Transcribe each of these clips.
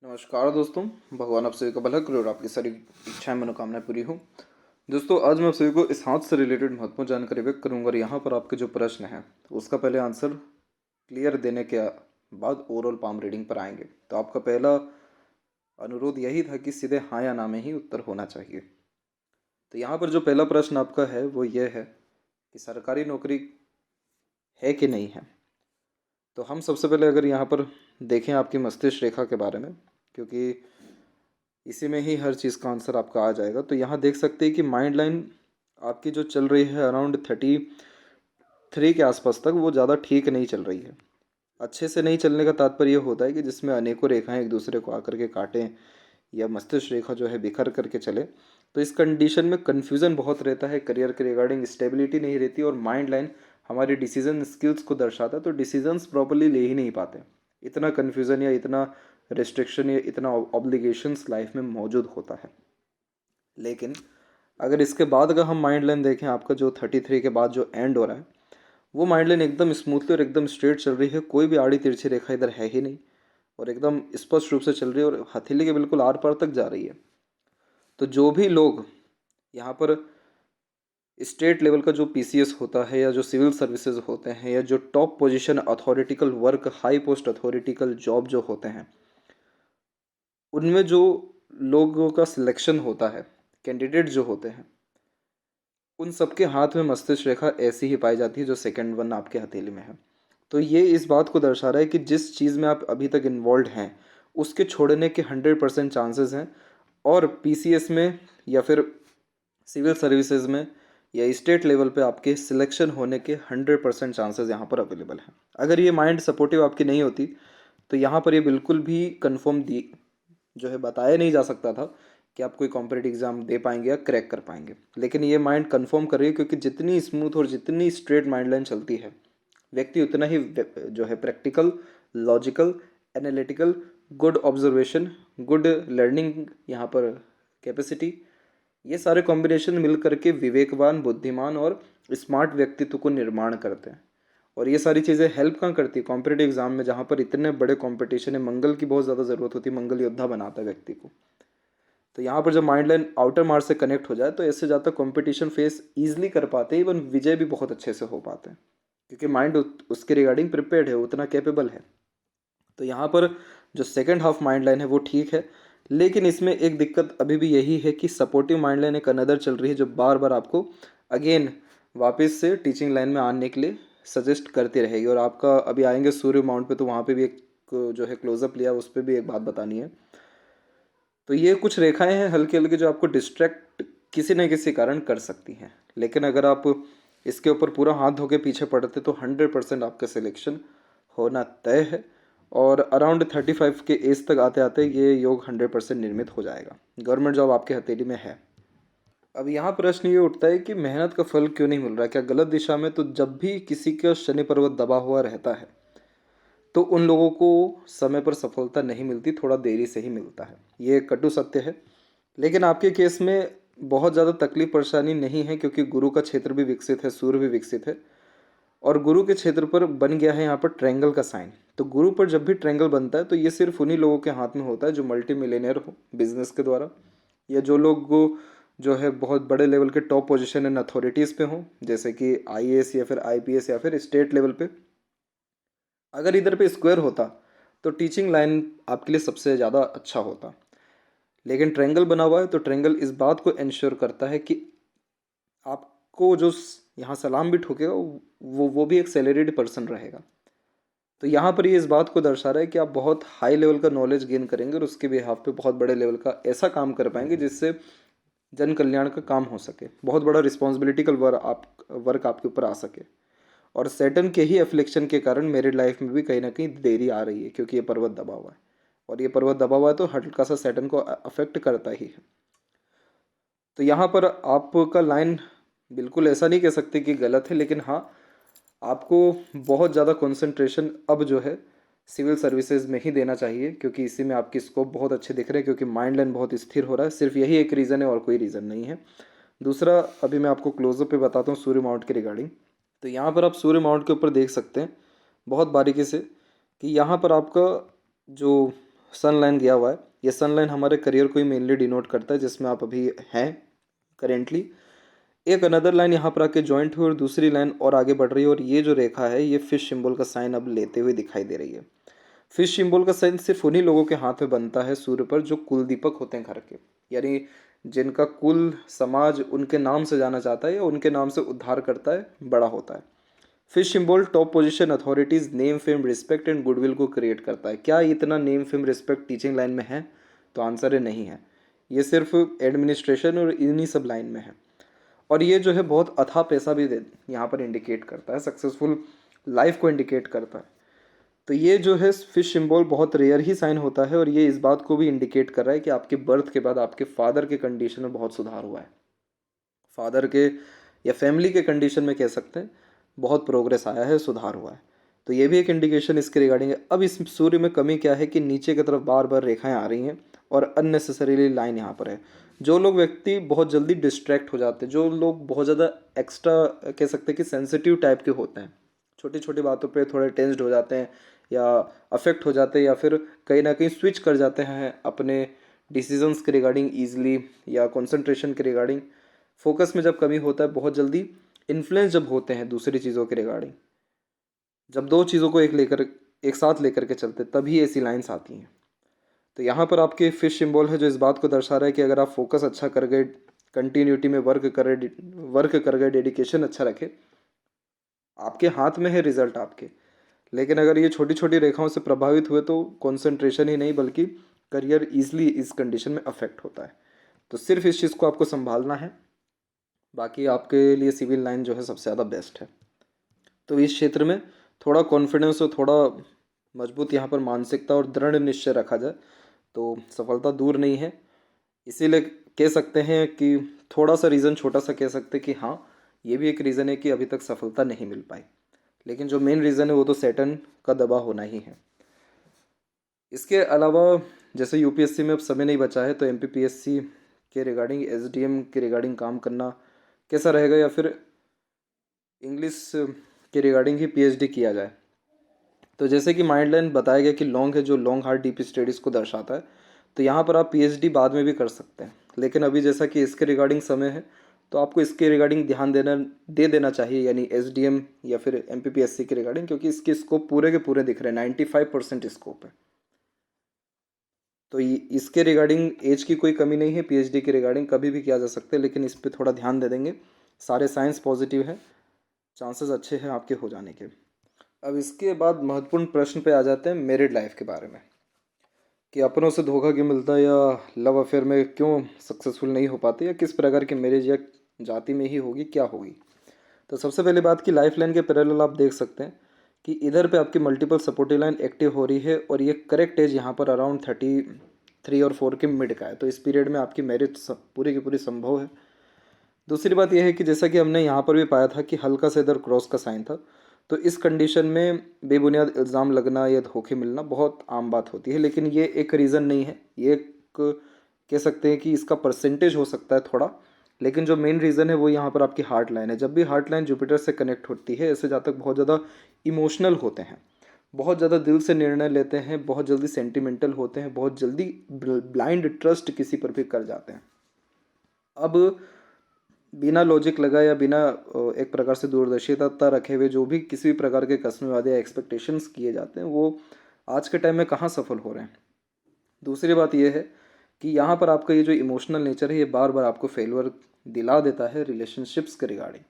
नमस्कार दोस्तों। भगवान आप सभी का भला करे और आपकी सारी इच्छाएं मनोकामनाएं पूरी हो। दोस्तों, आज मैं आप सभी को इस हाथ से रिलेटेड महत्वपूर्ण जानकारी व्यक्त करूंगा और यहाँ पर आपके जो प्रश्न है उसका पहले आंसर क्लियर देने के बाद ओवरऑल पाम रीडिंग पर आएंगे। तो आपका पहला अनुरोध यही था कि सीधे हाँ या ना में ही उत्तर होना चाहिए। तो यहाँ पर जो पहला प्रश्न आपका है वो ये है कि सरकारी नौकरी है कि नहीं है। तो हम सबसे पहले अगर यहाँ पर देखें आपकी मस्तिष्क रेखा के बारे में, क्योंकि इसी में ही हर चीज़ का आंसर आपका आ जाएगा। तो यहाँ देख सकते हैं कि माइंड लाइन आपकी जो चल रही है अराउंड 33 के आसपास तक, वो ज़्यादा ठीक नहीं चल रही है। अच्छे से नहीं चलने का तात्पर्य ये होता है कि जिसमें अनेकों रेखाएं एक दूसरे को आकर के काटें या मस्तिष्क रेखा जो है बिखर करके चले। तो इस कंडीशन में कन्फ्यूज़न बहुत रहता है, करियर के रिगार्डिंग स्टेबिलिटी नहीं रहती और माइंड लाइन हमारी डिसीजन स्किल्स को दर्शाता है, तो डिसीजंस प्रॉपरली ले ही नहीं पाते। इतना कन्फ्यूज़न या इतना रिस्ट्रिक्शन या इतना ऑब्लिगेशंस लाइफ में मौजूद होता है। लेकिन अगर इसके बाद अगर हम माइंड लाइन देखें, आपका जो 33 के बाद जो एंड हो रहा है वो माइंड लाइन एकदम स्मूथली और एकदम स्ट्रेट चल रही है। कोई भी आड़ी तिरछी रेखा इधर है ही नहीं और एकदम स्पष्ट रूप से चल रही है और हथेली के बिल्कुल आर पार तक जा रही है। तो जो भी लोग यहाँ पर स्टेट लेवल का जो पीसीएस होता है या जो सिविल सर्विसेज होते हैं या जो top position authoritative work high post authoritative job जो होते हैं, उनमें जो लोगों का सिलेक्शन होता है, कैंडिडेट जो होते हैं, उन सबके हाथ में मस्तिष्क रेखा ऐसी ही पाई जाती है जो सेकंड वन आपके हथेली में है। तो ये इस बात को दर्शा रहा है कि जिस चीज़ में आप अभी तक इन्वॉल्व हैं उसके छोड़ने के 100% चांसेस हैं। और पीसीएस में या फिर सिविल सर्विसेज में या स्टेट लेवल पे आपके सिलेक्शन होने के 100% चांसेस यहाँ पर अवेलेबल हैं। अगर ये माइंड सपोर्टिव आपकी नहीं होती तो यहाँ पर ये बिल्कुल भी कंफर्म दी जो है बताया नहीं जा सकता था कि आप कोई कॉम्पिटिटिव एग्जाम दे पाएंगे या क्रैक कर पाएंगे। लेकिन ये माइंड कंफर्म कर रही है, क्योंकि जितनी स्मूथ और जितनी स्ट्रेट माइंड लाइन चलती है, व्यक्ति उतना ही जो है practical, logical, analytical, good observation, good learning यहाँ पर कैपेसिटी, ये सारे कॉम्बिनेशन मिल करके विवेकवान, बुद्धिमान और स्मार्ट व्यक्तित्व को निर्माण करते हैं। और ये सारी चीज़ें हेल्प कहाँ करती है कॉम्पिटिटिव एग्जाम में, जहाँ पर इतने बड़े कॉम्पिटिशन है, मंगल की बहुत ज़्यादा ज़रूरत होती है, मंगल योद्धा बनाता है व्यक्ति को। तो यहाँ पर जब माइंड लाइन आउटर मार्स से कनेक्ट हो जाए तो इससे ज़्यादा कंपटीशन फेस ईजिली कर पाते हैं, इवन विजय भी बहुत अच्छे से हो पाते हैं, क्योंकि माइंड उसके रिगार्डिंग प्रिपेयर्ड है, उतना कैपेबल है। तो यहाँ पर जो सेकेंड हाफ माइंड लाइन है वो ठीक है, लेकिन इसमें एक दिक्कत अभी भी यही है कि सपोर्टिव माइंड लाइन एक अनदर चल रही है जो बार बार आपको अगेन वापस से टीचिंग लाइन में आने के लिए सजेस्ट करती रहेगी। और आपका अभी आएंगे सूर्य माउंट पे, तो वहाँ पे भी एक जो है क्लोजअप लिया, उस पर भी एक बात बतानी है। तो ये कुछ रेखाएं हैं हल्की हल्की जो आपको डिस्ट्रैक्ट किसी न किसी कारण कर सकती हैं, लेकिन अगर आप इसके ऊपर पूरा हाथ धो के पीछे पड़ते तो 100% आपका सिलेक्शन होना तय है। और अराउंड 35 के एज तक आते आते ये योग 100% निर्मित हो जाएगा। गवर्नमेंट जॉब आपके हथेली में है। अब यहाँ प्रश्न ये उठता है कि मेहनत का फल क्यों नहीं मिल रहा, क्या गलत दिशा में? तो जब भी किसी का शनि पर्वत दबा हुआ रहता है तो उन लोगों को समय पर सफलता नहीं मिलती, थोड़ा देरी से ही मिलता है, ये कटु सत्य है। लेकिन आपके केस में बहुत ज़्यादा तकलीफ परेशानी नहीं है, क्योंकि गुरु का क्षेत्र भी विकसित है, सूर्य भी विकसित है और गुरु के क्षेत्र पर बन गया है यहाँ पर ट्रायंगल का साइन। तो गुरु पर जब भी ट्रायंगल बनता है तो ये सिर्फ उन्हीं लोगों के हाथ में होता है जो मल्टी मिलेनियर हो बिजनेस के द्वारा, या जो लोग जो है बहुत बड़े लेवल के टॉप पोजीशन एंड अथॉरिटीज़ पे हों, जैसे कि आईएएस या फिर आईपीएस या फिर स्टेट लेवल पे। अगर इधर पे स्क्वायर होता तो टीचिंग लाइन आपके लिए सबसे ज़्यादा अच्छा होता, लेकिन ट्रायंगल बना हुआ है तो ट्रायंगल इस बात को इंश्योर करता है कि आपको जो यहाँ सलाम भी ठोकेगा वो भी एक सैलरीड पर्सन रहेगा। तो यहाँ पर ये इस बात को दर्शा रहा है कि आप बहुत हाई लेवल का नॉलेज गेन करेंगे और उसके बिहाफ पे बहुत बड़े लेवल का ऐसा काम कर पाएंगे जिससे जन कल्याण का काम हो सके, बहुत बड़ा रिस्पॉन्सिबिलिटी का वर्क आपके ऊपर आ सके। और सैटर्न के ही एफ्लिक्शन के कारण मेरी लाइफ में भी कहीं ना कहीं देरी आ रही है, क्योंकि ये पर्वत दबा हुआ है और ये पर्वत दबा हुआ है तो हल्का सा सैटर्न को अफेक्ट करता ही है। तो यहाँ पर आपका लाइन बिल्कुल ऐसा नहीं कह सकते कि गलत है, लेकिन हाँ, आपको बहुत ज़्यादा कंसंट्रेशन अब जो है सिविल सर्विसेज में ही देना चाहिए, क्योंकि इसी में आपकी स्कोप बहुत अच्छे दिख रहे हैं, क्योंकि माइंड लाइन बहुत स्थिर हो रहा है। सिर्फ यही एक रीज़न है और कोई रीज़न नहीं है। दूसरा, अभी मैं आपको क्लोजअप पे बताता हूँ सूर्य माउंट के रिगार्डिंग। तो यहाँ पर आप सूर्य माउंट के ऊपर देख सकते हैं बहुत बारीकी से कि यहाँ पर आपका जो सन लाइन गया हुआ है। ये सन लाइन हमारे करियर को ही मेनली डिनोट करता है, जिसमें आप अभी हैं करेंटली। एक अनदर लाइन यहाँ पर आके जॉइंट हुई और दूसरी लाइन और आगे बढ़ रही है, और ये जो रेखा है ये फिश सिंबल का साइन अब लेते हुए दिखाई दे रही है। फिश सिंबल का साइन सिर्फ उन्हीं लोगों के हाथ में बनता है सूर्य पर जो कुल दीपक होते हैं घर के, यानी जिनका कुल समाज उनके नाम से जाना चाहता है या उनके नाम से उद्धार करता है, बड़ा होता है। Fish symbol top position, authorities, name, fame, respect and goodwill को क्रिएट करता है। क्या इतना name, fame, respect teaching line में है? तो आंसर है नहीं है। ये सिर्फ एडमिनिस्ट्रेशन और इन्हीं सब लाइन में है। और ये जो है बहुत अथाह पैसा भी दे यहाँ पर इंडिकेट करता है, सक्सेसफुल लाइफ को इंडिकेट करता है। तो ये जो है फिश सिंबल बहुत रेयर ही साइन होता है, और ये इस बात को भी इंडिकेट कर रहा है कि आपके बर्थ के बाद आपके फादर के कंडीशन में बहुत सुधार हुआ है। फादर के या फैमिली के कंडीशन में कह सकते हैं बहुत प्रोग्रेस आया है, सुधार हुआ है। तो ये भी एक इंडिकेशन इसके रिगार्डिंग है। अब इस सूर्य में कमी क्या है कि नीचे की तरफ बार बार रेखाएं आ रही हैं और अननेसेसरीली लाइन यहाँ पर है। जो लोग व्यक्ति बहुत जल्दी डिस्ट्रैक्ट हो जाते हैं, जो लोग बहुत ज़्यादा एक्स्ट्रा कह सकते हैं कि सेंसिटिव टाइप के होते हैं, छोटी छोटी बातों पे थोड़े टेंस्ड हो जाते हैं या अफेक्ट हो जाते हैं, या फिर कहीं ना कहीं स्विच कर जाते हैं अपने डिसीजंस के रिगार्डिंग ईजिली, या कंसंट्रेशन के रिगार्डिंग, फोकस में जब कमी होता है, बहुत जल्दी इन्फ्लुएंस जब होते हैं दूसरी चीज़ों के रिगार्डिंग, जब दो चीज़ों को एक साथ लेकर के चलते तभी ऐसी लाइंस आती हैं। तो यहाँ पर आपके फिश सिंबल है जो इस बात को दर्शा रहा है कि अगर आप फोकस अच्छा कर गए, कंटिन्यूटी में वर्क कर गए, डेडिकेशन अच्छा रखे, आपके हाथ में है रिजल्ट आपके। लेकिन अगर ये छोटी छोटी रेखाओं से प्रभावित हुए तो कंसंट्रेशन ही नहीं बल्कि करियर ईजिली इस कंडीशन में अफेक्ट होता है। तो सिर्फ इस चीज़ को आपको संभालना है, बाकी आपके लिए सिविल लाइन जो है सबसे ज़्यादा बेस्ट है। तो इस क्षेत्र में थोड़ा कॉन्फिडेंस और थोड़ा मजबूत यहाँ पर मानसिकता और दृढ़ निश्चय रखा जाए तो सफलता दूर नहीं है। इसीलिए कह सकते हैं कि थोड़ा सा रीज़न, छोटा सा कह सकते हैं कि हाँ, ये भी एक रीज़न है कि अभी तक सफलता नहीं मिल पाई, लेकिन जो मेन रीज़न है वो तो सैटर्न का दबाव होना ही है। इसके अलावा जैसे यूपीएससी में अब समय नहीं बचा है, तो एमपीपीएससी के रिगार्डिंग, एसडीएम के रिगार्डिंग काम करना कैसा रहेगा, या फिर इंग्लिश के रिगार्डिंग ही पीएचडी किया जाए। तो जैसे कि माइंड लाइन बताया गया कि लॉन्ग है, जो लॉन्ग हार्ड डीप स्टडीज़ को दर्शाता है, तो यहाँ पर आप पीएचडी बाद में भी कर सकते हैं। लेकिन अभी जैसा कि इसके रिगार्डिंग समय है, तो आपको इसके रिगार्डिंग ध्यान दे देना चाहिए, यानी एसडीएम या फिर एमपीपीएससी के रिगार्डिंग, क्योंकि इसके स्कोप पूरे के पूरे दिख रहे हैं, 95% स्कोप है। तो इसके रिगार्डिंग एज की कोई कमी नहीं है, पीएचडी के रिगार्डिंग कभी भी किया जा सकता है, लेकिन इस पर थोड़ा ध्यान दे देंगे। सारे साइंस पॉजिटिव है, चांसेस अच्छे हैं आपके हो जाने के। अब इसके बाद महत्वपूर्ण प्रश्न पे आ जाते हैं मैरिड लाइफ के बारे में, कि अपनों से धोखा क्यों मिलता है, या लव अफेयर में क्यों सक्सेसफुल नहीं हो पाते, या किस प्रकार की मैरिज या जाति में ही होगी, क्या होगी। तो सबसे पहली बात कि लाइफ लाइन के पैरेलल आप देख सकते हैं कि इधर पे आपकी मल्टीपल सपोर्टिव लाइन एक्टिव हो रही है, और ये करेक्ट एज यहाँ पर अराउंड 33 और 4 के मिड का है। तो इस पीरियड में आपकी मैरिज पूरी की पूरी संभव है। दूसरी बात यह है कि जैसा कि हमने यहाँ पर भी पाया था कि हल्का से इधर क्रॉस का साइन था, तो इस कंडीशन में बेबुनियाद इल्ज़ाम लगना या धोखे मिलना बहुत आम बात होती है, लेकिन ये एक रीज़न नहीं है। ये एक कह सकते हैं कि इसका परसेंटेज हो सकता है थोड़ा, लेकिन जो मेन रीज़न है वो यहाँ पर आपकी हार्ट लाइन है। जब भी हार्ट लाइन जुपिटर से कनेक्ट होती है, ऐसे जातक बहुत ज़्यादा इमोशनल होते हैं, बहुत ज़्यादा दिल से निर्णय लेते हैं, बहुत जल्दी सेंटिमेंटल होते हैं, बहुत जल्दी ब्लाइंड ट्रस्ट किसी पर भी कर जाते हैं। अब बिना लॉजिक लगा या बिना एक प्रकार से दूरदर्शिता रखे हुए जो भी किसी भी प्रकार के कस्मेवादे या एक्सपेक्टेशंस किए जाते हैं, वो आज के टाइम में कहाँ सफल हो रहे हैं। दूसरी बात यह है कि यहाँ पर आपका ये जो इमोशनल नेचर है, ये बार बार आपको फेलवर दिला देता है रिलेशनशिप्स के रिगार्डिंग।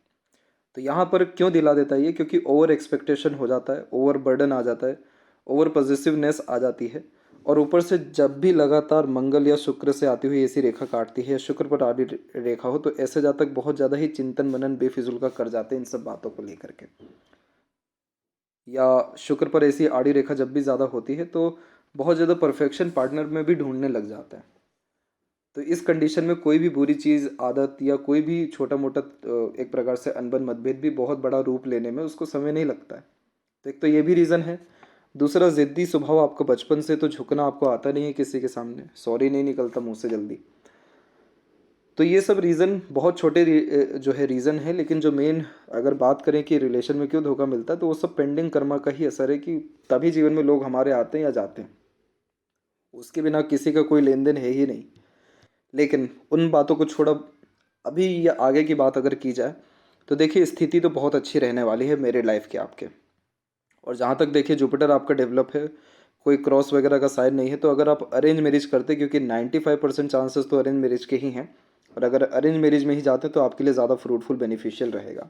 तो यहाँ पर क्यों दिला देता है ये, क्योंकि ओवर एक्सपेक्टेशन हो जाता है, ओवर बर्डन आ जाता है, ओवर पॉजिटिवनेस आ जाती है, और ऊपर से जब भी लगातार मंगल या शुक्र से आती हुई ऐसी रेखा काटती है, या शुक्र पर आड़ी रेखा हो, तो ऐसे जातक बहुत ज़्यादा ही चिंतन मनन बेफिजुल का कर जाते हैं इन सब बातों को लेकर के। या शुक्र पर ऐसी आड़ी रेखा जब भी ज़्यादा होती है तो बहुत ज़्यादा परफेक्शन पार्टनर में भी ढूंढने लग जाता है। तो इस कंडीशन में कोई भी बुरी चीज़, आदत या कोई भी छोटा मोटा एक प्रकार से अनबन मतभेद भी बहुत बड़ा रूप लेने में उसको समय नहीं लगता है। तो एक तो ये भी रीज़न है। दूसरा, ज़िद्दी स्वभाव आपका बचपन से, तो झुकना आपको आता नहीं है किसी के सामने, सॉरी नहीं निकलता मुंह से जल्दी। तो ये सब रीज़न बहुत छोटे जो है रीज़न है, लेकिन जो मेन अगर बात करें कि रिलेशन में क्यों धोखा मिलता है, तो वो सब पेंडिंग कर्मा का ही असर है कि तभी जीवन में लोग हमारे आते हैं या जाते हैं। उसके बिना किसी का कोई लेन देन है ही नहीं। लेकिन उन बातों को छोड़ा, अभी या आगे की बात अगर की जाए तो देखिए स्थिति तो बहुत अच्छी रहने वाली है मेरे लाइफ के आपके। और जहाँ तक देखिए जुपिटर आपका डेवलप है, कोई क्रॉस वगैरह का साइन नहीं है, तो अगर आप अरेंज मैरिज करते, क्योंकि 95% चांसेस तो अरेंज मैरिज के ही हैं, और अगर अरेंज मैरिज में ही जाते हैं तो आपके लिए ज़्यादा फ्रूटफुल बेनिफिशियल रहेगा।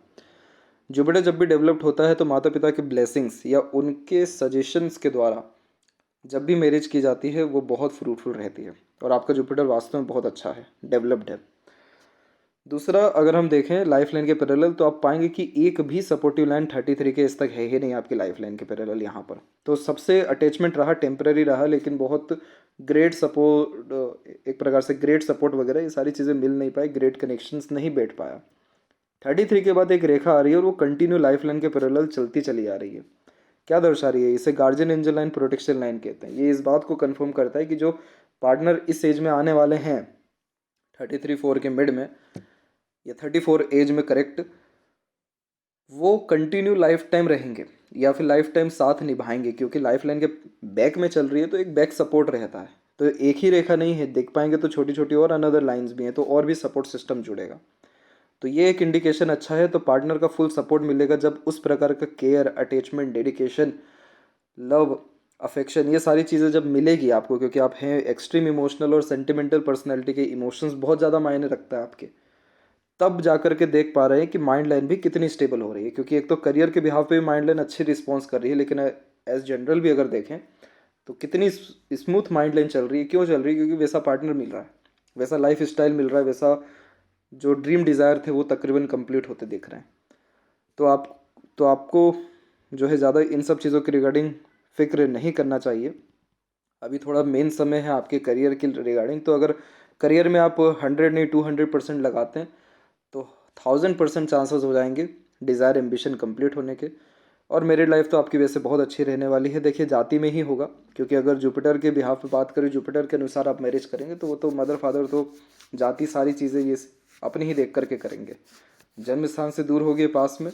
जुपिटर जब भी डेवलप्ड होता है तो माता पिता के ब्लेसिंग्स या उनके सजेशंस के द्वारा जब भी मैरिज की जाती है वो बहुत फ्रूटफुल रहती है, और आपका जुपिटर वास्तव में बहुत अच्छा है, डेवलप्ड है। दूसरा, अगर हम देखें लाइफ लाइन के पैरेलल, तो आप पाएंगे कि एक भी सपोर्टिव लाइन 33 के इस तक है ही नहीं आपकी लाइफ लाइन के पैरेलल यहाँ पर। तो सबसे अटैचमेंट रहा टेम्पररी रहा, लेकिन बहुत ग्रेट सपोर्ट, एक प्रकार से ग्रेट सपोर्ट वगैरह ये सारी चीज़ें मिल नहीं पाई, ग्रेट कनेक्शंस नहीं बैठ पाया। 33 के बाद एक रेखा आ रही है और वो कंटिन्यू लाइफ लाइन के पैरेलल चलती चली आ रही है। क्या दर्शा रही है? इसे guardian angel line, protection line कहते हैं। ये इस बात को कंफर्म करता है कि जो पार्टनर इस एज में आने वाले हैं 33-4 के मिड में या 34 एज में, करेक्ट, वो कंटिन्यू लाइफ टाइम रहेंगे या फिर लाइफ टाइम साथ निभाएंगे, क्योंकि लाइफ लाइन के बैक में चल रही है तो एक बैक सपोर्ट रहता है। तो एक ही रेखा नहीं है, देख पाएंगे तो छोटी छोटी और अनदर लाइंस भी हैं, तो और भी सपोर्ट सिस्टम जुड़ेगा। तो ये एक इंडिकेशन अच्छा है। तो पार्टनर का फुल सपोर्ट मिलेगा जब उस प्रकार का care, attachment, dedication, love, affection, ये सारी चीज़ें जब मिलेगी आपको, क्योंकि आप हैं एक्सट्रीम इमोशनल और सेंटिमेंटल पर्सनैलिटी के, इमोशंस बहुत ज़्यादा मायने रखता है आपके, तब जा कर के देख पा रहे हैं कि माइंड लाइन भी कितनी स्टेबल हो रही है। क्योंकि एक तो करियर के बिहाफ पे भी माइंड लाइन अच्छी रिस्पॉन्स कर रही है, लेकिन एज जनरल भी अगर देखें तो कितनी स्मूथ माइंड लाइन चल रही है। क्यों चल रही है? क्योंकि वैसा पार्टनर मिल रहा है, वैसा लाइफ स्टाइल मिल रहा है, वैसा जो ड्रीम डिज़ायर थे वो तकरीबन कंप्लीट होते दिख रहे हैं। तो आपको जो है ज़्यादा इन सब चीज़ों के रिगार्डिंग फिक्र नहीं करना चाहिए। अभी थोड़ा मेन समय है आपके करियर के रिगार्डिंग। तो अगर करियर में आप 100 नहीं 200% लगाते हैं तो 1000% चांसेस हो जाएंगे डिज़ायर एम्बिशन कंप्लीट होने के। और मैरिड लाइफ तो आपकी वैसे बहुत अच्छी रहने वाली है। देखिए जाति में ही होगा, क्योंकि अगर जुपिटर के बिहाफ पे बात करें, जुपिटर के अनुसार आप मैरिज करेंगे तो वो तो मदर फादर तो जाति सारी चीज़ें ये अपनी ही देख करके करेंगे। जन्म स्थान से दूर होगी पास में,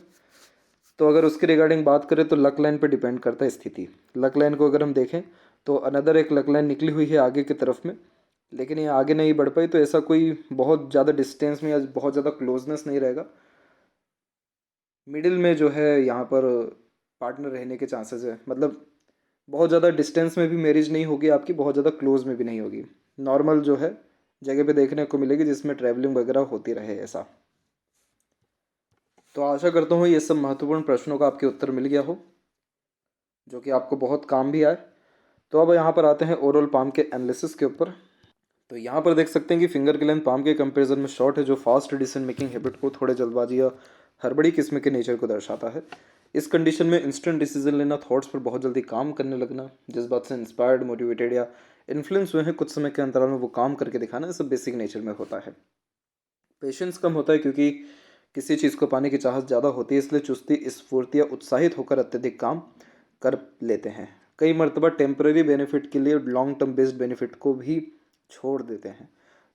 तो अगर उसके रिगार्डिंग बात करें तो लक लाइन पे डिपेंड करता है स्थिति। लक लाइन को अगर हम देखें तो अनदर एक लक लाइन निकली हुई है आगे की तरफ में, लेकिन ये आगे नहीं बढ़ पाई, तो ऐसा कोई बहुत ज़्यादा डिस्टेंस में या बहुत ज़्यादा क्लोजनेस नहीं रहेगा। मिडिल में जो है यहाँ पर पार्टनर रहने के चांसेस है, मतलब बहुत ज़्यादा डिस्टेंस में भी मैरिज नहीं होगी आपकी, बहुत ज़्यादा क्लोज में भी नहीं होगी, नॉर्मल जो है जगह पे देखने को मिलेगी जिसमें ट्रैवलिंग वगैरह होती रहे ऐसा। तो आशा करता हूँ ये सब महत्वपूर्ण प्रश्नों का आपके उत्तर मिल गया हो, जो कि आपको बहुत काम भी आए। तो अब यहाँ पर आते हैं ओवरऑल पाम के एनालिसिस के ऊपर। तो यहाँ पर देख सकते हैं कि फिंगर की लेंथ पाम के कंपैरिजन में शॉर्ट है, जो फास्ट डिसीजन मेकिंग हैबिट को, थोड़े जल्दबाजी या हड़बड़ी किस्म के नेचर को दर्शाता है। इस कंडीशन में इंस्टेंट डिसीजन लेना, थॉट्स पर बहुत जल्दी काम करने लगना, जिस बात से इंस्पायर्ड, मोटिवेटेड या इन्फ्लुएंस हुए हैं, कुछ समय के अंतराल में वो काम करके दिखाना, सब बेसिक नेचर में होता है। पेशेंस कम होता है, क्योंकि किसी चीज़ को पाने की चाहत ज़्यादा होती है, इसलिए चुस्ती, स्फूर्ति या उत्साहित होकर अत्यधिक काम कर लेते हैं। कई मरतबा टेम्पररी बेनिफिट के लिए लॉन्ग टर्म बेस्ड बेनिफिट को भी छोड़ देते हैं।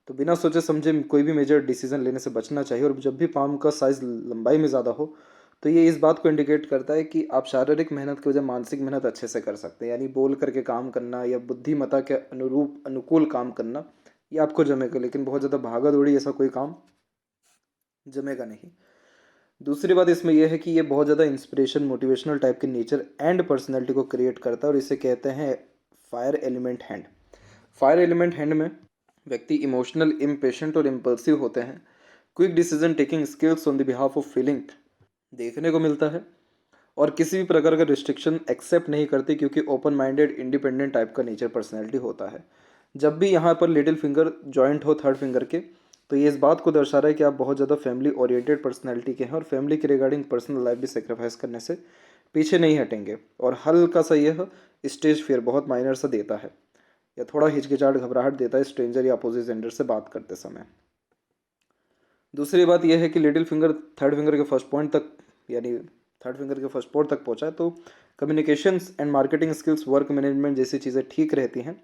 तो बिना सोचे समझे कोई भी मेजर डिसीजन लेने से बचना चाहिए। और जब भी पाम का साइज़ लंबाई में ज़्यादा हो तो ये इस बात को इंडिकेट करता है कि आप शारीरिक मेहनत की वजह मानसिक मेहनत अच्छे से कर सकते हैं। यानी बोल करके काम करना या बुद्धिमत्ता के अनुरूप अनुकूल काम करना, ये आपको जमेगा, लेकिन बहुत ज़्यादा भागा दौड़ी ऐसा कोई काम जमेगा नहीं। दूसरी बात इसमें यह है कि ये बहुत ज़्यादा इंस्पिरेशन, मोटिवेशनल टाइप के नेचर एंड पर्सनैलिटी को क्रिएट करता है, और इसे कहते हैं fire element hand. Fire element hand में व्यक्ति इमोशनल, इम्पेशेंट और इम्पल्सिव होते हैं। Quick decision taking skills on the behalf of feeling देखने को मिलता है, और किसी भी प्रकार का रिस्ट्रिक्शन एक्सेप्ट नहीं करते, क्योंकि ओपन माइंडेड, इंडिपेंडेंट टाइप का नेचर, पर्सनैलिटी होता है। जब भी यहाँ पर लिटिल फिंगर जॉइंट हो थर्ड फिंगर के, तो ये इस बात को दर्शा रहा है कि आप बहुत ज़्यादा फैमिली ओरिएंटेड पर्सनैलिटी के हैं, और फैमिली के रिगार्डिंग पर्सनल लाइफ भी सेक्रीफाइस करने से पीछे नहीं हटेंगे। और हल्का सा यह स्टेज फियर बहुत माइनर सा देता है, या थोड़ा हिचकिचाहट, घबराहट देता है स्ट्रेंजर या अपोजिट जेंडर से बात करते समय। दूसरी बात यह है कि लिटिल फिंगर थर्ड फिंगर के फर्स्ट पॉइंट तक, यानी थर्ड फिंगर के फर्स्ट पॉइंट तक पहुंचा है, तो communications and marketing skills, work management जैसी चीज़ें ठीक रहती हैं।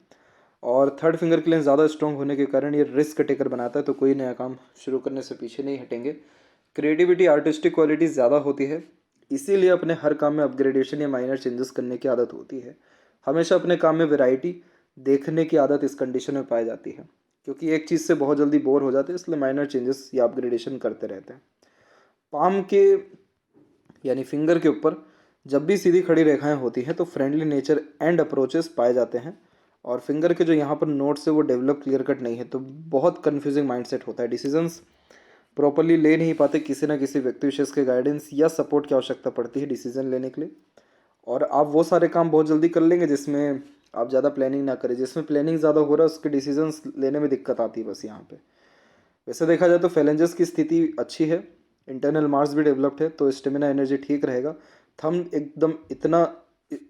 और थर्ड फिंगर के लिए ज़्यादा स्ट्रॉन्ग होने के कारण ये रिस्क टेकर बनाता है, तो कोई नया काम शुरू करने से पीछे नहीं हटेंगे। क्रिएटिविटी, आर्टिस्टिक क्वालिटी ज़्यादा होती है, इसीलिए अपने हर काम में अपग्रेडेशन या माइनर चेंजेस करने की आदत होती है। हमेशा अपने काम में वैरायटी, देखने की आदत इस कंडीशन में पाई जाती है, क्योंकि एक चीज़ से बहुत जल्दी बोर हो जाते हैं, इसलिए माइनर चेंजेस या अपग्रेडेशन करते रहते हैं। पाम के यानी फिंगर के ऊपर जब भी सीधी खड़ी रेखाएं होती हैं तो फ्रेंडली नेचर एंड अप्रोचेस पाए जाते हैं, और फिंगर के जो यहाँ पर नोट्स है वो डेवलप क्लियर कट नहीं है, तो बहुत कन्फ्यूजिंग माइंडसेट होता है। डिसीजंस प्रॉपरली ले नहीं पाते, किसी ना किसी व्यक्ति विशेष के गाइडेंस या सपोर्ट की आवश्यकता पड़ती है डिसीजन लेने के लिए। और आप वो सारे काम बहुत जल्दी कर लेंगे जिसमें आप ज़्यादा प्लानिंग ना करें, जिसमें प्लानिंग ज़्यादा हो रहा है उसके डिसीजंस लेने में दिक्कत आती है बस यहाँ पे। वैसे देखा जाए तो फैलेंजेस की स्थिति अच्छी है, इंटरनल मार्स भी डेवलप्ड है, तो स्टेमिना एनर्जी ठीक रहेगा। थंब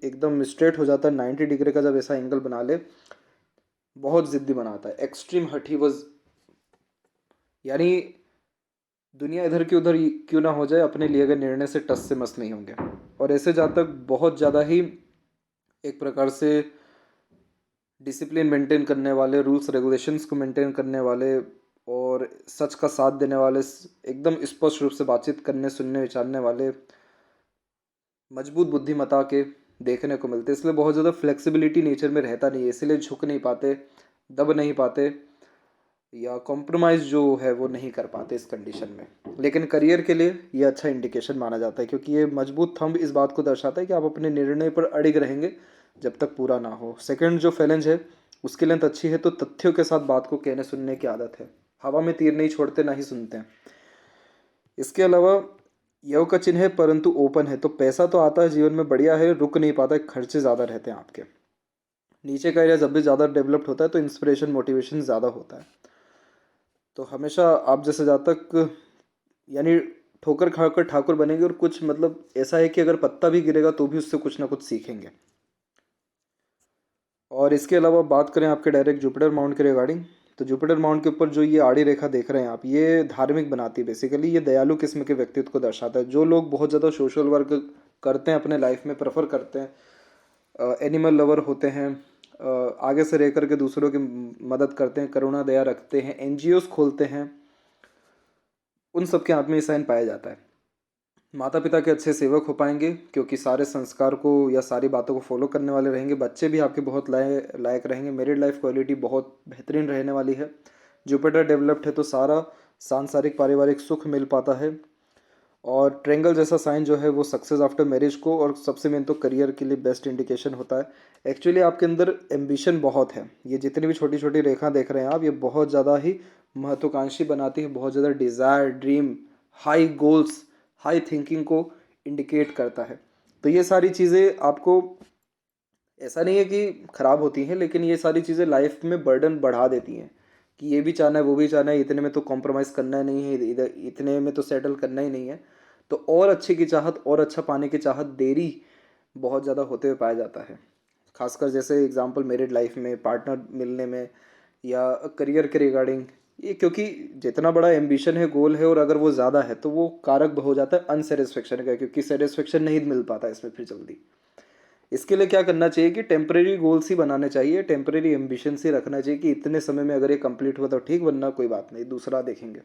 एकदम स्ट्रेट हो जाता है 90 डिग्री का, जब ऐसा एंगल बना ले बहुत ज़िद्दी बनाता है, एक्सट्रीम हठी वज, यानी दुनिया इधर की उधर क्यों ना हो जाए, अपने लिए गए निर्णय से टस से मस नहीं होंगे। और ऐसे जातक बहुत ज़्यादा ही एक प्रकार से डिसिप्लिन मेंटेन करने वाले, रूल्स रेगुलेशंस को मेंटेन करने वाले और सच का साथ देने वाले, एकदम स्पष्ट रूप से बातचीत करने, सुनने, विचारने वाले, मजबूत बुद्धिमत्ता के देखने को मिलते हैं। इसलिए बहुत ज़्यादा फ्लेक्सिबिलिटी नेचर में रहता नहीं है, इसलिए झुक नहीं पाते, दब नहीं पाते, या कॉम्प्रोमाइज़ जो है वो नहीं कर पाते इस कंडीशन में। लेकिन करियर के लिए ये अच्छा इंडिकेशन माना जाता है, क्योंकि ये मजबूत थंब इस बात को दर्शाता है कि आप अपने निर्णय पर अड़िग रहेंगे जब तक पूरा ना हो। सेकंड जो फैलेंज है उसकी लेंथ अच्छी है, तो तथ्यों के साथ बात को कहने सुनने की आदत है, हवा में तीर नहीं छोड़ते ना ही सुनते हैं। इसके अलावा यव का चिन्ह है परंतु ओपन है, तो पैसा तो आता है जीवन में, बढ़िया है, रुक नहीं पाता है, खर्चे ज़्यादा रहते हैं आपके। नीचे का एरिया जब भी ज़्यादा डेवलप्ड होता है तो इंस्पिरेशन मोटिवेशन ज़्यादा होता है। तो हमेशा आप जैसे जातक यानी ठोकर खाकर ठाकुर बनेंगे, और कुछ मतलब ऐसा है कि अगर पत्ता भी गिरेगा तो भी उससे कुछ ना कुछ सीखेंगे। और इसके अलावा बात करें आपके डायरेक्ट जुपिटर माउंट के रिगार्डिंग, तो जुपिटर माउंट के ऊपर जो ये आड़ी रेखा देख रहे हैं आप, ये धार्मिक बनाती है बेसिकली, ये दयालु किस्म के व्यक्तित्व को दर्शाता है। जो लोग बहुत ज़्यादा सोशल वर्क करते हैं अपने लाइफ में, प्रेफर करते हैं, एनिमल लवर होते हैं, आगे से रह कर के दूसरों की मदद करते हैं, करुणा दया रखते हैं, एनजीओस खोलते हैं, उन सब के हाथ में ये साइन पाया जाता है। माता पिता के अच्छे सेवक हो पाएंगे, क्योंकि सारे संस्कार को या सारी बातों को फॉलो करने वाले रहेंगे। बच्चे भी आपके बहुत लायक रहेंगे। मैरिड लाइफ क्वालिटी बहुत बेहतरीन रहने वाली है। जुपिटर डेवलप्ड है तो सारा सांसारिक पारिवारिक सुख मिल पाता है। और ट्रेंगल जैसा साइन जो है वो सक्सेस आफ्टर मैरिज को, और सबसे मेन तो करियर के लिए बेस्ट इंडिकेशन होता है। एक्चुअली आपके अंदर एम्बिशन बहुत है, ये जितनी भी छोटी छोटी रेखा देख रहे हैं आप, ये बहुत ज़्यादा ही महत्वाकांक्षी बनाती है, बहुत ज़्यादा desire, dream, high goals, high thinking को इंडिकेट करता है। तो ये सारी चीज़ें आपको, ऐसा नहीं है कि ख़राब होती हैं, लेकिन ये सारी चीज़ें लाइफ में बर्डन बढ़ा देती हैं कि ये भी चाहना है, वो भी चाहना है, इतने में तो कॉम्प्रोमाइज़ करना नहीं है, इधर इतने में तो सेटल करना ही नहीं है। तो और अच्छे की चाहत, और अच्छा पाने की चाहत, देरी बहुत ज़्यादा होते हुए पाया जाता है। खासकर जैसे एग्जांपल मैरिड लाइफ में, पार्टनर मिलने में, या करियर के रिगार्डिंग, ये क्योंकि जितना बड़ा एम्बिशन है, गोल है, और अगर वो ज़्यादा है तो वो कारक हो जाता है अनसेटिस्फेक्शन का, क्योंकि सेटिस्फेक्शन नहीं मिल पाता इसमें फिर जल्दी। इसके लिए क्या करना चाहिए कि टेम्परेरी गोल्स ही बनाने चाहिए, टेम्परेरी एम्बिशंस ही रखना चाहिए कि इतने समय में अगर ये कंप्लीट हुआ तो ठीक, वरना कोई बात नहीं, दूसरा देखेंगे।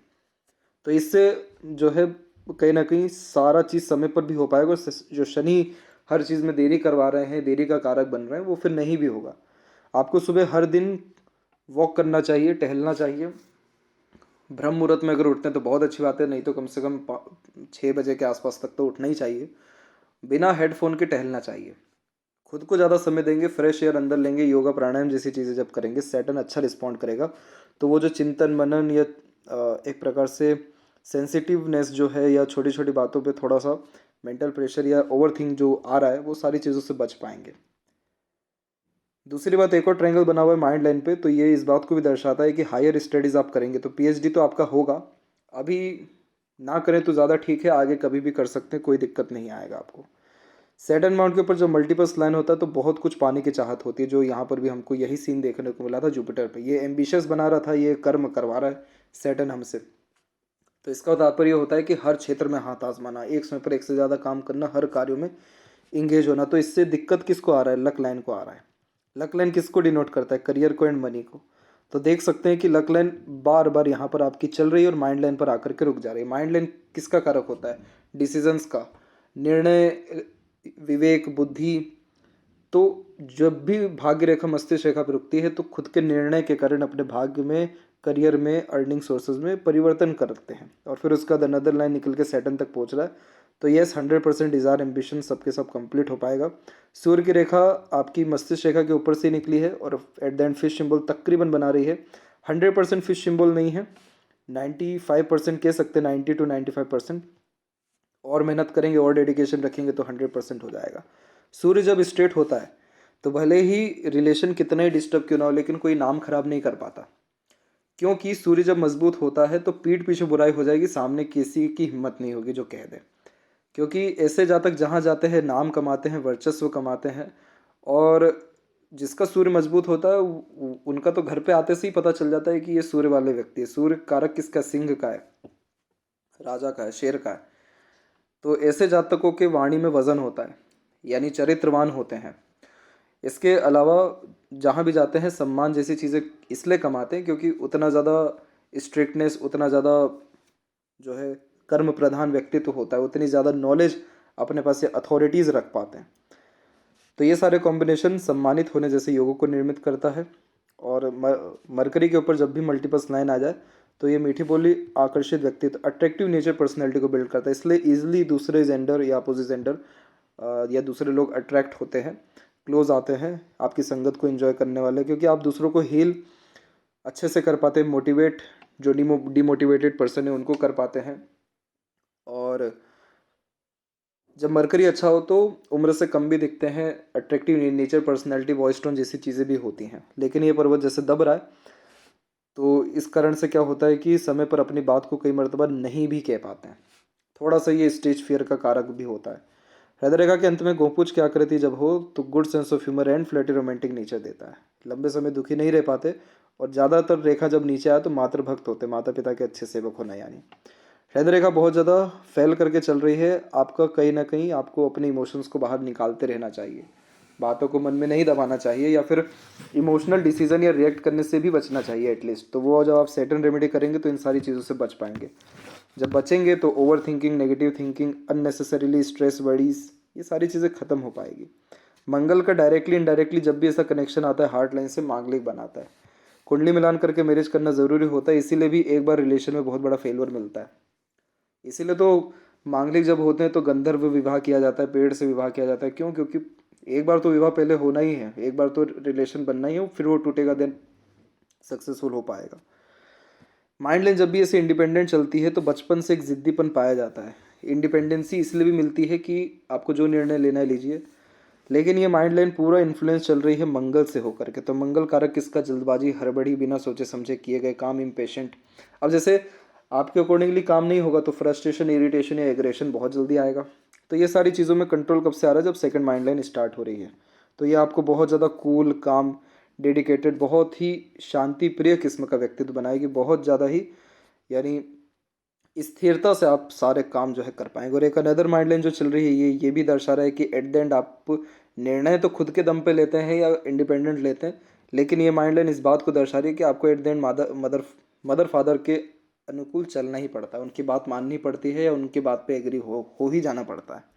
तो इससे जो है कहीं ना कहीं सारा चीज़ समय पर भी हो पाएगा, और जो शनि हर चीज़ में देरी करवा रहे हैं, देरी का कारक बन रहे हैं, वो फिर नहीं भी होगा। आपको सुबह हर दिन वॉक करना चाहिए, टहलना चाहिए। ब्रह्म मुहूर्त में अगर उठते हैं तो बहुत अच्छी बात है, नहीं तो कम से कम 6 बजे के आसपास तक तो उठना ही चाहिए। बिना हेडफोन के टहलना चाहिए। खुद को ज़्यादा समय देंगे, फ्रेश एयर अंदर लेंगे, योगा प्राणायाम जैसी चीज़ें जब करेंगे, सैटर्न अच्छा रिस्पॉन्ड करेगा। तो वो जो चिंतन मनन या एक प्रकार से सेंसिटिवनेस जो है, या छोटी छोटी बातों पे थोड़ा सा मेंटल प्रेशर या ओवरथिंक जो आ रहा है, वो सारी चीज़ों से बच पाएंगे। दूसरी बात, एक और ट्रायंगल बना हुआ है माइंड लाइन पे, तो ये इस बात को भी दर्शाता है कि हायर स्टडीज़ आप करेंगे तो पीएचडी तो आपका होगा। अभी ना करें तो ज़्यादा ठीक है, आगे कभी भी कर सकते हैं, कोई दिक्कत नहीं आएगा आपको। सैटर्न माउंट के ऊपर जो मल्टीपल्स लाइन होता है तो बहुत कुछ पाने की चाहत होती है, जो यहाँ पर भी हमको यही सीन देखने को मिला था जुपिटर पे। ये एम्बिशियस बना रहा था, ये कर्म करवा रहा है सैटर्न हमसे। तो इसका तात्पर्य होता है कि हर क्षेत्र में हाथ आजमाना, एक समय पर एक से ज़्यादा काम करना, हर कार्यों में इंगेज होना। तो इससे दिक्कत किसको आ रहा है? लक लाइन को आ रहा है। लक लाइन किसको डिनोट करता है? करियर को एंड मनी को। तो देख सकते हैं कि लक लाइन बार बार यहाँ पर आपकी चल रही है और माइंड लाइन पर आकर के रुक जा रही है। माइंड लाइन किसका कारक होता है? डिसीजंस का, निर्णय, विवेक, बुद्धि, तो जब भी भाग्य रेखा मस्तिष्क रेखा पर रुकती है तो खुद के निर्णय के कारण अपने भाग्य में, करियर में, अर्निंग सोर्सेज में परिवर्तन करते हैं और फिर उसका अनदर लाइन निकल के सैटर्न तक पहुंच रहा है। तो येस 100% डिज़ायर एम्बिशन सबके सब कंप्लीट हो पाएगा। सूर्य की रेखा आपकी मस्तिष्क रेखा के ऊपर से निकली है और at the end fish symbol तकरीबन बना रही है। 100% फिश सिंबल नहीं है, 95% कह सकते हैं, 90 to 95%। और मेहनत करेंगे और डेडिकेशन रखेंगे तो 100% हो जाएगा। सूर्य जब स्ट्रेट होता है तो भले ही रिलेशन कितना ही डिस्टर्ब क्यों ना हो, लेकिन कोई नाम खराब नहीं कर पाता, क्योंकि सूर्य जब मजबूत होता है तो पीठ पीछे बुराई हो जाएगी, सामने किसी की हिम्मत नहीं होगी जो कह दे। क्योंकि ऐसे जातक जहाँ जाते हैं नाम कमाते हैं, वर्चस्व कमाते हैं। और जिसका सूर्य मजबूत होता है उनका तो घर पे आते से ही पता चल जाता है कि ये सूर्य वाले व्यक्ति है। सूर्य कारक किसका? सिंह का है, राजा का है, शेर का है। तो ऐसे जातकों के वाणी में वजन होता है, यानी चरित्रवान होते हैं। इसके अलावा जहाँ भी जाते हैं सम्मान जैसी चीज़ें इसलिए कमाते हैं क्योंकि उतना ज़्यादा स्ट्रिक्टनेस, उतना ज़्यादा जो है कर्म प्रधान व्यक्तित्व होता है, उतनी ज़्यादा नॉलेज अपने पास से अथॉरिटीज़ रख पाते हैं। तो ये सारे कॉम्बिनेशन सम्मानित होने जैसे योगों को निर्मित करता है। और मरकरी के ऊपर जब भी मल्टीपल्स लाइन आ जाए तो ये मीठी बोली, आकर्षित व्यक्तित्व, अट्रैक्टिव नेचर पर्सनैलिटी को बिल्ड करता है। इसलिए ईजिली दूसरे जेंडर या अपोजिट जेंडर या दूसरे लोग अट्रैक्ट होते हैं, क्लोज आते हैं आपकी संगत को एंजॉय करने वाले, क्योंकि आप दूसरों को हील अच्छे से कर पाते हैं, मोटिवेट जो डिमोटिवेटेड पर्सन है उनको कर पाते हैं। और जब मरकरी अच्छा हो तो उम्र से कम भी दिखते हैं, attractive nature, personality, voice tone जैसी चीज़ें भी होती हैं। लेकिन ये पर्वत जैसे दब रहा है तो इस कारण से क्या होता है कि समय पर अपनी बात को कई मरतबा नहीं भी कह पाते हैं। थोड़ा सा ये स्टेज फियर का कारक भी होता है। हृदय रेखा के अंत में गोपूछ की आकृति जब हो तो good sense of humour and flirty romantic nature देता है। लंबे समय दुखी नहीं रह पाते और ज़्यादातर रेखा जब नीचे आए तो मातृभक्त होते, माता पिता के अच्छे सेवक होना। यानी हृदय रेखा बहुत ज़्यादा फैल करके चल रही है, आपका कहीं ना कहीं आपको अपने इमोशंस को बाहर निकालते रहना चाहिए, बातों को मन में नहीं दबाना चाहिए, या फिर इमोशनल डिसीजन या रिएक्ट करने से भी बचना चाहिए एटलीस्ट। तो वो जब आप सैटर्न रेमेडी करेंगे तो इन सारी चीज़ों से बच पाएंगे। जब बचेंगे तो over thinking, negative thinking, unnecessarily stress, worries, ये सारी चीज़ें ख़त्म हो पाएगी। मंगल का डायरेक्टली इनडायरेक्टली जब भी ऐसा कनेक्शन आता है हार्ट लाइन से, मांगलिक बनाता है। कुंडली मिलान करके मैरिज करना ज़रूरी होता है, इसीलिए भी एक बार रिलेशन में बहुत बड़ा फेलियर मिलता है। इसीलिए तो मांगलिक जब होते हैं तो गंधर्व विवाह किया जाता है, पेड़ से विवाह किया जाता है। क्यों? क्योंकि एक बार तो विवाह पहले होना ही है, एक बार तो रिलेशन बनना ही है, फिर वो टूटेगा देन सक्सेसफुल हो पाएगा। माइंड लाइन जब भी ऐसे इंडिपेंडेंट चलती है तो बचपन से एक जिद्दीपन पाया जाता है। इंडिपेंडेंसी इसलिए भी मिलती है कि आपको जो निर्णय लेना है लीजिए, लेकिन ये माइंड लाइन पूरा इन्फ्लुएंस चल रही है मंगल से होकर के। तो मंगल कारक किसका? जल्दबाजी, हड़बड़ी, बिना सोचे समझे किए गए काम, इम्पेशेंट। अब जैसे आपके अकॉर्डिंगली काम नहीं होगा तो फ्रस्ट्रेशन, इरिटेशन या एग्रेशन बहुत जल्दी आएगा। तो ये सारी चीज़ों में कंट्रोल कब से आ रहा है? जब सेकंड माइंड लाइन स्टार्ट हो रही है। तो ये आपको बहुत ज़्यादा कूल, काम, डेडिकेटेड, बहुत ही शांति प्रिय किस्म का व्यक्तित्व बनाएगी, बहुत ज़्यादा ही, यानी स्थिरता से आप सारे काम जो है कर पाएंगे। और एक अनदर माइंड लाइन जो चल रही है ये भी दर्शा रहा है कि एट द एंड आप निर्णय तो खुद के दम पे लेते हैं या इंडिपेंडेंट लेते हैं, लेकिन ये माइंड लाइन इस बात को दर्शा रही है कि आपको at the end mother father के अनुकूल चलना ही पड़ता है, उनकी बात माननी पड़ती है या उनकी बात पे एग्री हो ही जाना पड़ता है।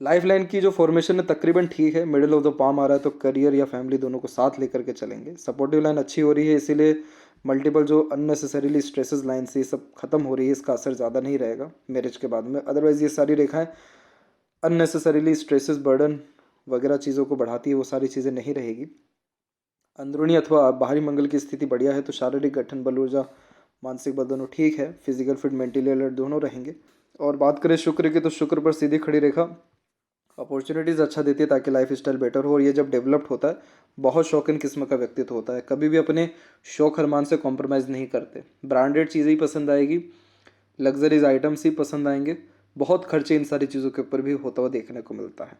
लाइफ लाइन की जो फॉर्मेशन है तकरीबन ठीक है, मिडिल ऑफ द पाम आ रहा है, तो करियर या फैमिली दोनों को साथ लेकर के चलेंगे। सपोर्टिव लाइन अच्छी हो रही है, इसीलिए मल्टीपल जो अननेसेसरीली स्ट्रेसेस लाइन से ये सब खत्म हो रही है, इसका असर ज़्यादा नहीं रहेगा मैरिज के बाद में। अदरवाइज ये सारी रेखाएं अननेसेसरीली स्ट्रेसेस, बर्डन वगैरह चीज़ों को बढ़ाती है, वो सारी चीज़ें नहीं रहेगी। अंदरूनी अथवा बाहरी मंगल की स्थिति बढ़िया है तो शारीरिक गठन, बल, ऊर्जा, मानसिक बल दोनों ठीक है, फिजिकल फिट, मेंटली अलर्ट दोनों रहेंगे। और बात करें शुक्र की तो शुक्र पर सीधी खड़ी रेखा अपॉर्चुनिटीज़ अच्छा देती है ताकि लाइफ स्टाइल बेटर हो। और ये जब डेवलप्ड होता है बहुत शौकीन किस्म का व्यक्तित्व होता है, कभी भी अपने शौक अरमान से कॉम्प्रोमाइज़ नहीं करते। ब्रांडेड चीज़ें ही पसंद आएगी, लग्जरीज आइटम्स ही पसंद आएंगे, बहुत खर्चे इन सारी चीज़ों के ऊपर भी होता हुआ देखने को मिलता है।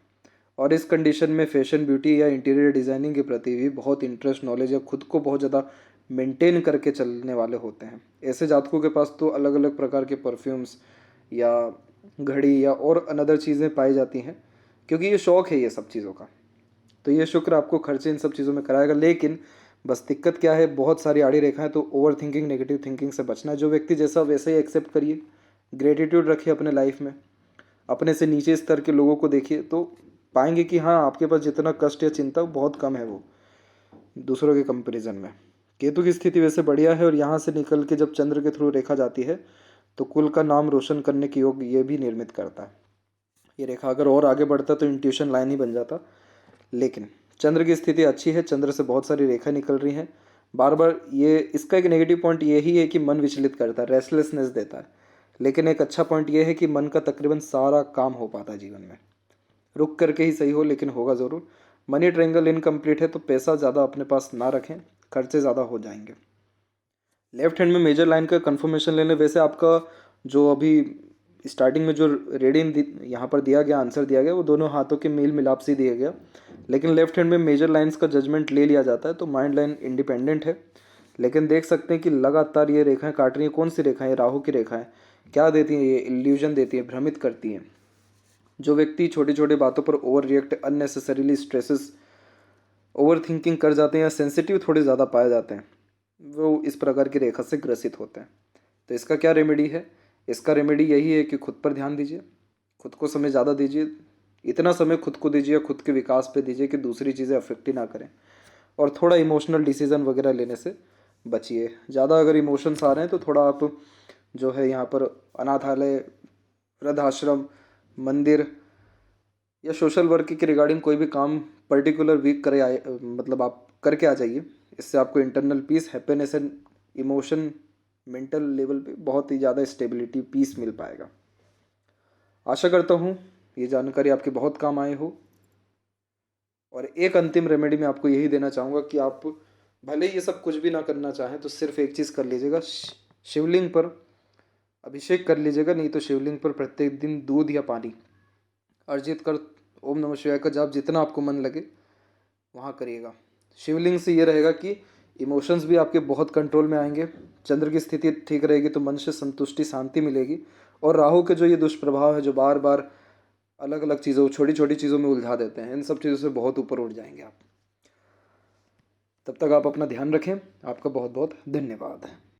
और इस कंडीशन में फैशन, ब्यूटी या इंटीरियर डिज़ाइनिंग के प्रति भी बहुत इंटरेस्ट, नॉलेज या खुद को बहुत ज़्यादा मेंटेन करके चलने वाले होते हैं। ऐसे जातकों के पास तो अलग अलग प्रकार के परफ्यूम्स या घड़ी या और अनदर चीज़ें पाई जाती हैं, क्योंकि ये शौक़ है ये सब चीज़ों का। तो ये शुक्र आपको खर्चे इन सब चीज़ों में कराएगा। लेकिन बस दिक्कत क्या है, बहुत सारी आड़ी रेखाएं, तो ओवर थिंकिंग, नेगेटिव थिंकिंग से बचना है। जो व्यक्ति जैसा वैसे ही एक्सेप्ट करिए, ग्रेटिट्यूड रखिए अपने लाइफ में, अपने से नीचे स्तर के लोगों को देखिए तो पाएंगे कि हाँ आपके पास जितना कष्ट या चिंता वो बहुत कम है वो दूसरों के कंपैरिजन में। केतु की स्थिति वैसे बढ़िया है और यहाँ से निकल के जब चंद्र के थ्रू रेखा जाती है तो कुल का नाम रोशन करने की योग ये भी निर्मित करता है। ये रेखा अगर और आगे बढ़ता तो इंट्यूशन लाइन ही बन जाता, लेकिन चंद्र की स्थिति अच्छी है, चंद्र से बहुत सारी रेखा निकल रही हैं। बार बार ये इसका एक नेगेटिव पॉइंट यही है कि मन विचलित करता है, रेस्टलेसनेस देता है, लेकिन एक अच्छा पॉइंट ये है कि मन का तकरीबन सारा काम हो पाता है जीवन में, रुक करके ही सही हो लेकिन होगा ज़रूर। मनी ट्रायंगल इनकम्प्लीट है तो पैसा ज़्यादा अपने पास ना रखें, खर्चे ज़्यादा हो जाएंगे। लेफ्ट हैंड में मेजर लाइन का कंफर्मेशन लेने, वैसे आपका जो अभी स्टार्टिंग में जो रीडिंग यहाँ पर दिया गया, आंसर दिया गया, वो दोनों हाथों के मेल मिलाप से दिया गया, लेकिन लेफ्ट हैंड में मेजर लाइंस का जजमेंट ले लिया जाता है तो माइंड लाइन इंडिपेंडेंट है। लेकिन देख सकते हैं कि लगातार ये रेखाएं काट रही हैं। कौन सी रेखाएं? राहु की रेखाएं। क्या देती हैं ये? इल्यूजन देती हैं, भ्रमित करती हैं। जो व्यक्ति छोटी छोटी बातों पर over react, unnecessarily stresses, over thinking कर जाते हैं या सेंसिटिव थोड़े ज़्यादा पाए जाते हैं, वो इस प्रकार की रेखा से ग्रसित होते हैं। तो इसका क्या रेमेडी है? इसका रेमेडी यही है कि खुद पर ध्यान दीजिए, खुद को समय ज़्यादा दीजिए, इतना समय खुद को दीजिए, खुद के विकास पे दीजिए कि दूसरी चीज़ें अफेक्ट ही ना करें, और थोड़ा इमोशनल डिसीजन वगैरह लेने से बचिए। ज़्यादा अगर इमोशंस आ रहे हैं तो थोड़ा आप जो है यहाँ पर अनाथालय, वृद्धाश्रम, मंदिर या सोशल वर्क के रिगार्डिंग कोई भी काम पर्टिकुलर वीक करे आए, मतलब आप करके आ जाइए। इससे आपको internal peace, happiness and emotion, mental level पे बहुत ही ज़्यादा स्टेबिलिटी, पीस मिल पाएगा। आशा करता हूँ ये जानकारी आपके बहुत काम आए हो। और एक अंतिम रेमेडी मैं आपको यही देना चाहूँगा कि आप भले ये सब कुछ भी ना करना चाहें तो सिर्फ एक चीज़ कर लीजिएगा, शिवलिंग पर अभिषेक कर लीजिएगा, नहीं तो शिवलिंग पर प्रत्येक दिन दूध या पानी अर्जित कर ओम नमः शिवाय का जाप जितना आपको मन लगे वहाँ करिएगा। शिवलिंग से ये रहेगा कि इमोशंस भी आपके बहुत कंट्रोल में आएंगे, चंद्र की स्थिति ठीक रहेगी तो मन से संतुष्टि, शांति मिलेगी, और राहु के जो ये दुष्प्रभाव है जो बार बार अलग अलग चीज़ों, छोटी छोटी चीज़ों में उलझा देते हैं, इन सब चीज़ों से बहुत ऊपर उठ जाएंगे आप। तब तक आप अपना ध्यान रखें। आपका बहुत बहुत धन्यवाद।